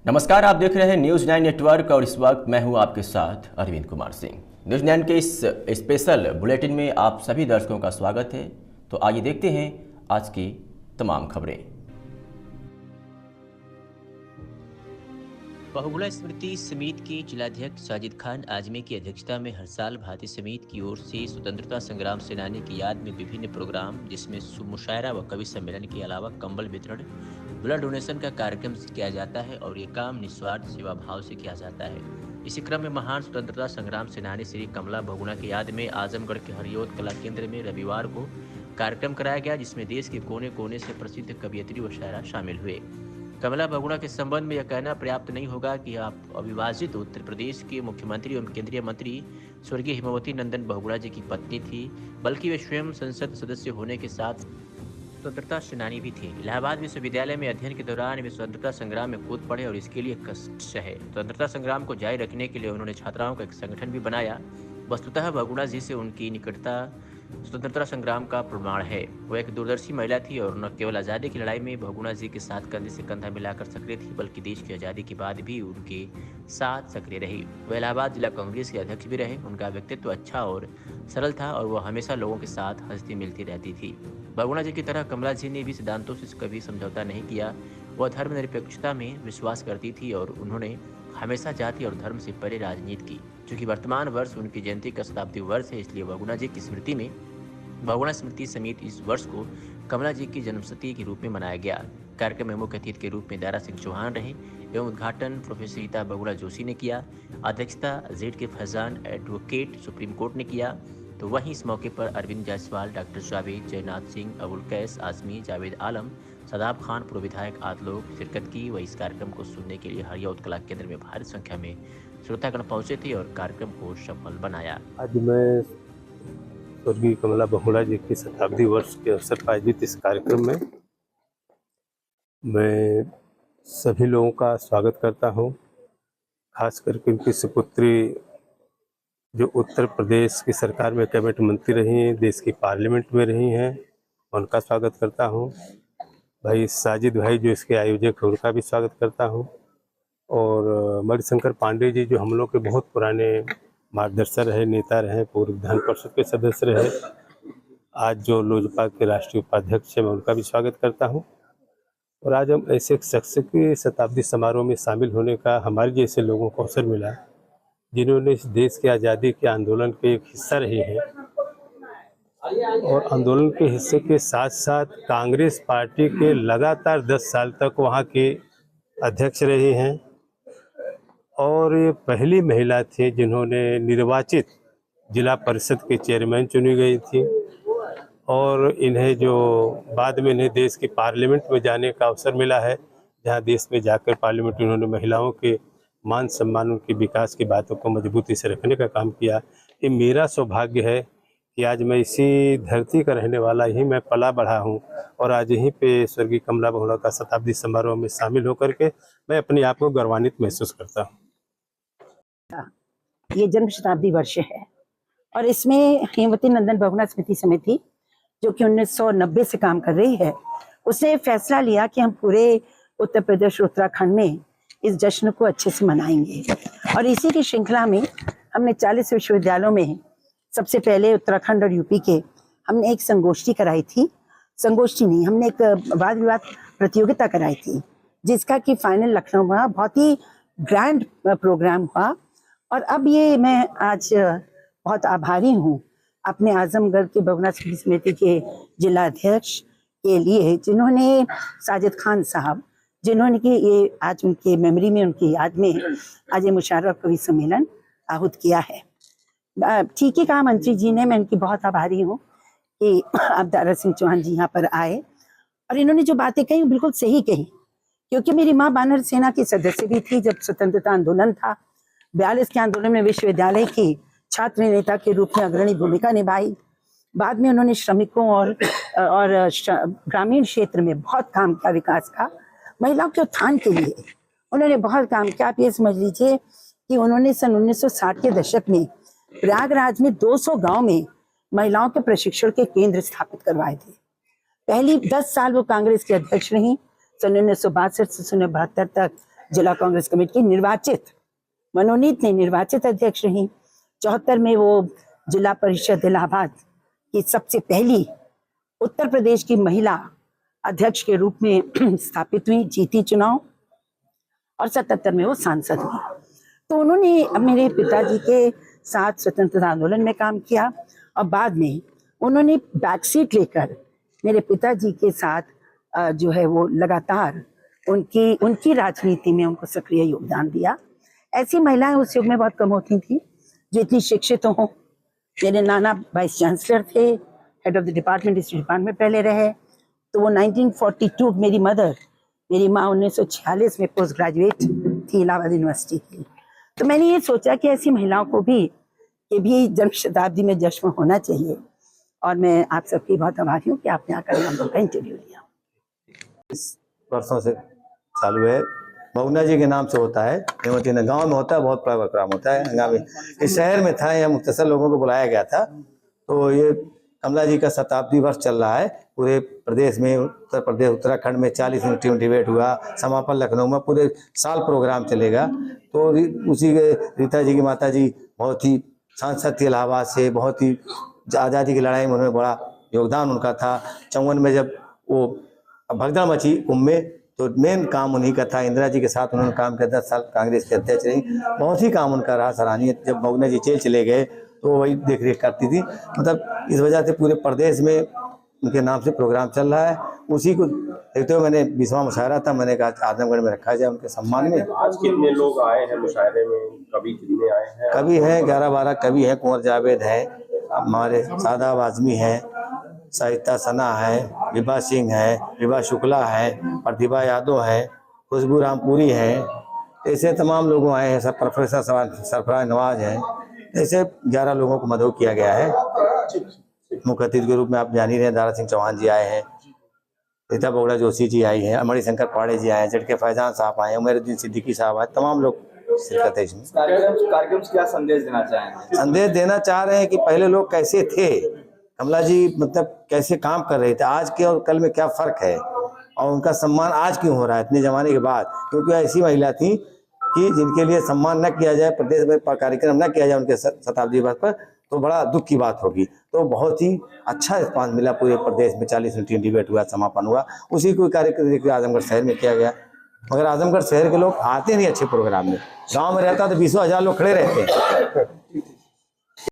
नमस्कार, आप देख रहे हैं न्यूज़ 9 नेटवर्क और इस वक्त मैं हूं आपके साथ अरविंद कुमार सिंह। न्यूज़ 9 के इस स्पेशल बुलेटिन में आप सभी दर्शकों का स्वागत है। तो आइए देखते हैं आज की तमाम खबरें। बहुगुणा स्मृति समिति के जिलाध्यक्ष साजिद खान आजमी की अध्यक्षता में हर साल भारतीय समिति की ओर से स्वतंत्रता संग्राम सेनानी की याद में विभिन्न प्रोग्राम जिसमें मुशायरा व कवि सम्मेलन के अलावा कंबल वितरण, ब्लड डोनेशन का कार्यक्रम किया जाता है और ये काम निस्वार्थ सेवा भाव से किया जाता है। इसी क्रम में महान स्वतंत्रता संग्राम सेनानी श्री कमला बहुगुणा की याद में आजमगढ़ के हरियोत कला केंद्र में रविवार को कार्यक्रम कराया गया, जिसमें देश के कोने कोने से प्रसिद्ध कवियत्री व शायरा शामिल हुए। कमला बहुगुणा के संबंध में यह कहना पर्याप्त नहीं होगा कि आप अविभाजित उत्तर प्रदेश के मुख्यमंत्री एवं केंद्रीय मंत्री स्वर्गीय हेमावती नंदन बहुगुणा जी की पत्नी थी, बल्कि वे स्वयं संसद सदस्य होने के साथ स्वतंत्रता सेनानी भी थी। इलाहाबाद विश्वविद्यालय में अध्ययन के दौरान वे स्वतंत्रता संग्राम में कूद पड़े और इसके लिए कष्ट सहे। स्वतंत्रता संग्राम को जारी रखने के लिए उन्होंने छात्राओं का एक संगठन भी बनाया। वस्तुतः बहुगुणा जी से उनकी निकटता स्वतंत्रता संग्राम का प्रमाण है। वह एक दूरदर्शी महिला थी और न केवल आज़ादी की लड़ाई में बहुगुणा जी के साथ कंधे से कंधा मिलाकर सक्रिय थी, बल्कि देश की आज़ादी के बाद भी उनके साथ सक्रिय रही। वह इलाहाबाद जिला कांग्रेस के अध्यक्ष भी रहे। उनका व्यक्तित्व अच्छा और सरल था और वह हमेशा लोगों के साथ हंसती मिलती रहती थी। बहुगुणा जी की तरह कमला जी ने भी सिद्धांतों से कभी समझौता नहीं किया। वह धर्मनिरपेक्षता में विश्वास करती थी और उन्होंने हमेशा जाति और धर्म से परे राजनीति की। चूंकि वर्तमान वर्ष उनकी जयंती का शताब्दी वर्ष है, इसलिए बहुगुणा जी की स्मृति में बहुगुणा स्मृति समिति इस वर्ष को कमला जी की जन्मशती के रूप में मनाया गया। कार्यक्रम में मुख्य अतिथि के रूप में दारा सिंह चौहान रहे एवं उद्घाटन प्रोफेसर रीता बहुगुणा जोशी ने किया। अध्यक्षता जेड के फैजान एडवोकेट सुप्रीम कोर्ट ने किया। तो वहीं इस मौके पर अरविंद जायसवाल, डॉक्टर जावेद, जयनाथ सिंह, अबुल कैस आजमी, जावेद आलम, सदाब खान, पूर्व विधायक आदि लोग शिरकत की। वह इस कार्यक्रम को सुनने के लिए हरियोत कला केंद्र में भारी संख्या में श्रोतागण पहुंचे थे और कार्यक्रम को सफल बनाया। आज मैं स्वर्गीय कमला बहुगुणा जी की शताब्दी वर्ष के अवसर पर आयोजित इस कार्यक्रम में मैं सभी लोगों का स्वागत करता हूं। खास करके उनकी सुपुत्री जो उत्तर प्रदेश की सरकार में कैबिनेट मंत्री रही हैं, देश की पार्लियामेंट में रही हैं, उनका स्वागत करता हूं। भाई साजिद भाई जो इसके आयोजक हैं, उनका भी स्वागत करता हूं। और मणिशंकर पांडे जी जो हम लोग के बहुत पुराने मार्गदर्शक रहे, नेता रहे, पूर्व विधान परिषद के सदस्य रहे, आज जो लोजपा के राष्ट्रीय उपाध्यक्ष हैं, मैं उनका भी स्वागत करता हूं। और आज हम ऐसे एक शख्स के शताब्दी समारोह में शामिल होने का हमारे जैसे लोगों को अवसर मिला, जिन्होंने इस देश की आज़ादी के आंदोलन के एक हिस्सा रहे हैं और आंदोलन के हिस्से के साथ साथ कांग्रेस पार्टी के लगातार 10 साल तक वहाँ के अध्यक्ष रहे हैं और ये पहली महिला थी जिन्होंने निर्वाचित जिला परिषद के चेयरमैन चुनी गई थी। और इन्हें जो बाद में इन्हें देश की पार्लियामेंट में जाने का अवसर मिला है, जहां देश में जाकर पार्लियामेंट में उन्होंने महिलाओं के मान सम्मान, उनके विकास की बातों को मजबूती से रखने का काम किया। ये मेरा सौभाग्य है कि आज मैं इसी धरती का रहने वाला ही मैं पला बढ़ा हूँ और आज यहीं पे स्वर्गीय कमला बहुगुणा का शताब्दी समारोह में शामिल होकर के मैं अपने आप को गौरवान्वित महसूस करता हूँ। ये जन्म शताब्दी वर्ष है और इसमें हेमावती नंदन बहुगुणा स्मृति समिति जो कि 1990 से काम कर रही है, उसने फैसला लिया कि हम पूरे उत्तर प्रदेश उत्तराखंड में इस जश्न को अच्छे से मनाएंगे। और इसी की श्रृंखला में हमने 40 विश्वविद्यालयों में सबसे पहले उत्तराखंड और यूपी के हमने एक संगोष्ठी कराई थी। संगोष्ठी नहीं, हमने एक वाद विवाद प्रतियोगिता कराई थी, जिसका कि फाइनल लखनऊ में बहुत ही ग्रैंड प्रोग्राम हुआ। और अब ये मैं आज बहुत आभारी हूँ अपने आजमगढ़ के बहुगुणा स्मृति समिति के जिला अध्यक्ष के लिए, जिन्होंने साजिद खान साहब, जिन्होंने कि ये आज उनके मेमोरी में, उनकी याद में आज ये मुशायरा कवि सम्मेलन आहूत किया है। ठीक ही कहा मंत्री जी ने, मैं इनकी बहुत आभारी हूँ कि अब दारा सिंह चौहान जी यहाँ पर आए और इन्होंने जो बातें कही बिल्कुल सही कही, क्योंकि मेरी माँ बानर सेना की सदस्य भी थी जब स्वतंत्रता आंदोलन था। 42 के आंदोलन में विश्वविद्यालय की छात्र नेता के रूप में अग्रणी भूमिका निभाई। बाद में उन्होंने श्रमिकों और ग्रामीण क्षेत्र में बहुत काम किया, विकास का, महिलाओं के उत्थान के लिए उन्होंने बहुत काम किया। आप ये समझ लीजिए कि उन्होंने सन 1960 के दशक में प्रयागराज में 200 गांव में महिलाओं के प्रशिक्षण के केंद्र स्थापित करवाए थे। पहली 10 साल वो कांग्रेस के अध्यक्ष रहीं। सन 1962 से 1972 तक जिला कांग्रेस कमेटी की निर्वाचित, मनोनीत नहीं निर्वाचित अध्यक्ष रही। 74 में वो जिला परिषद इलाहाबाद की सबसे पहली उत्तर प्रदेश की महिला अध्यक्ष के रूप में स्थापित हुई, जीती चुनाव, और 77 में वो सांसद हुई। तो उन्होंने मेरे पिताजी के साथ स्वतंत्रता आंदोलन में काम किया और बाद में उन्होंने बैक सीट लेकर मेरे पिताजी के साथ जो है वो लगातार उनकी राजनीति में उनको सक्रिय योगदान दिया। ऐसी महिलाएं उस युग में बहुत कम होती थी जो इतनी शिक्षित हों। मेरे नाना वाइस चांसलर थे, head of the department, history department में पहले रहे। तो वो 1942, मेरी माँ 1946 में पोस्ट ग्रेजुएट थी इलाहाबाद यूनिवर्सिटी की। तो मैंने ये सोचा कि ऐसी महिलाओं को भी जन्म शताब्दी में जश्न होना चाहिए, और मैं आप सबकी बहुत आभारी हूँ कि आपने आकर हम लोग का इंटरव्यू लिया। इस वर्षों से चालू है, बहुगुणा जी के नाम से होता है, हेमवती नगर गाँव में होता है, बहुत बड़ा प्रोग्राम होता है। हंगामी इस शहर में था, यहाँ मुख्तसर लोगों को बुलाया गया था। तो ये कमला जी का शताब्दी वर्ष चल रहा है पूरे प्रदेश में, उत्तर प्रदेश उत्तराखंड में 40 मिनट डिबेट हुआ, समापन लखनऊ में, पूरे साल प्रोग्राम चलेगा। तो उसी के रीता जी की माता जी बहुत ही सांसद थी इलाहाबाद से, बहुत ही आज़ादी की लड़ाई में उन्होंने बड़ा योगदान उनका था। 54 में जब वो भगदड़ मची कुंभ में, तो मेन काम उन्हीं का था। इंदिरा जी के साथ उन्होंने काम किया, 10 साल कांग्रेस के अध्यक्ष रही, बहुत ही काम उनका रहा सराहनीय। जब बहुगुणा जी जेल चले गए तो वही देख रेख करती थी। मतलब इस वजह से पूरे प्रदेश में उनके नाम से प्रोग्राम चल रहा है। उसी को देखते हुए मैंने 20वां मुशायरा था, मैंने कहा आजमगढ़ में रखा जाए उनके सम्मान में। आज कितने लोग आए हैं मुशायरे में? कभी कितने आए हैं? कवि हैं 11-12 कवि हैं, कुंवर जावेद हैं, हमारे सादाब आजमी हैं, सहिता सना है, विभा सिंह है, विभा शुक्ला है, प्रतिभा यादव है, खुशबू रामपुरी है, ऐसे तमाम लोग आए हैं। सब प्रोफेसर सरफराज नवाज हैं। ऐसे 11 लोगों को मदऊ किया गया है। मुख्य अतिथि के रूप में आप जान ही रहे हैं, दारा सिंह चौहान जी आए हैं, रीता बगड़ा जोशी जी आई हैं, अमरी शंकर पाड़े जी आए हैं, झटके फैजान साहब आए हैं, उमरुद्दीन सिद्दीकी साहब आए, तमाम लोग शिरकत है इसमें। कार्यक्रम क्या संदेश देना चाहेंगे? संदेश देना चाह रहे हैं कि पहले लोग कैसे थे, कमला जी मतलब कैसे काम कर रहे थे, आज के और कल में क्या फर्क है, और उनका सम्मान आज क्यों हो रहा है इतने जमाने के बाद। क्योंकि ऐसी महिला थी कि जिनके लिए सम्मान न किया जाए, प्रदेश में कार्यक्रम न किया जाए उनके शताब्दी वर्ष पर, तो बड़ा दुख की बात होगी। तो बहुत ही अच्छा रिस्पांस मिला पूरे प्रदेश में, 40 मिनट डिबेट हुआ, समापन हुआ। उसी को कार्यक्रम आजमगढ़ शहर में किया गया, मगर आजमगढ़ शहर के लोग आते नहीं अच्छे प्रोग्राम में। गांव में रहता तो 20,000 लोग खड़े रहते हैं।